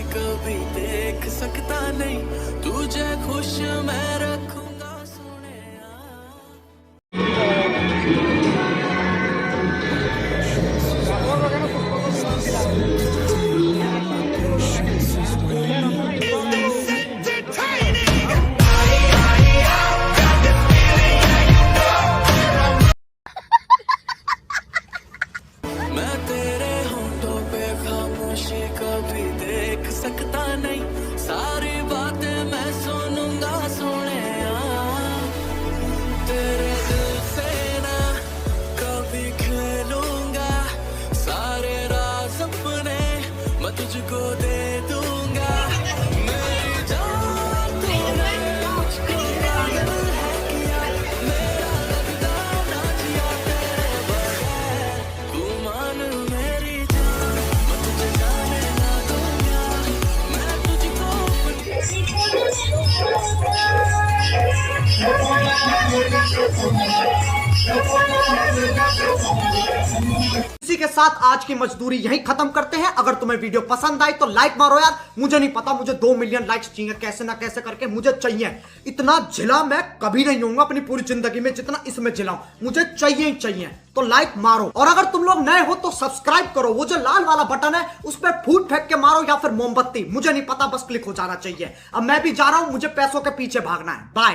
कभी देख सकता नहीं तुझे खुश मैं रखूंगा सोने मैं तेरे होंठों पे खामोशी कभी देख सकता नहीं सारी बातें मैं सुनूंगा सोने तेरे दिल से ना कभी खेलूंगा सारे राज अपने मैं तुझको दे दूंगा मेरी जान तूने मुझको पागल है किया मेरा लगता ना जिया तेरे बगैर तू मान मेरी जान मैं तुझे जाने ना दूंगा मैं तुझको इसी के साथ आज की मजदूरी यहीं खत्म करते हैं। अगर तुम्हें वीडियो पसंद आई तो लाइक मारो यार। मुझे नहीं पता, मुझे 2 मिलियन लाइक्स चाहिए, कैसे ना कैसे करके मुझे चाहिए। इतना झिला मैं कभी नहीं होऊंगा अपनी पूरी जिंदगी में जितना इसमें झिलाऊं, मुझे चाहिए ही चाहिए। तो लाइक मारो और अगर तुम लोग नए हो तो सब्सक्राइब करो। वो जो लाल वाला बटन है उस पर फूट फेंक के मारो या फिर मोमबत्ती, मुझे नहीं पता, बस क्लिक हो जाना चाहिए। अब मैं भी जा रहा हूं, मुझे पैसों के पीछे भागना है। बाय।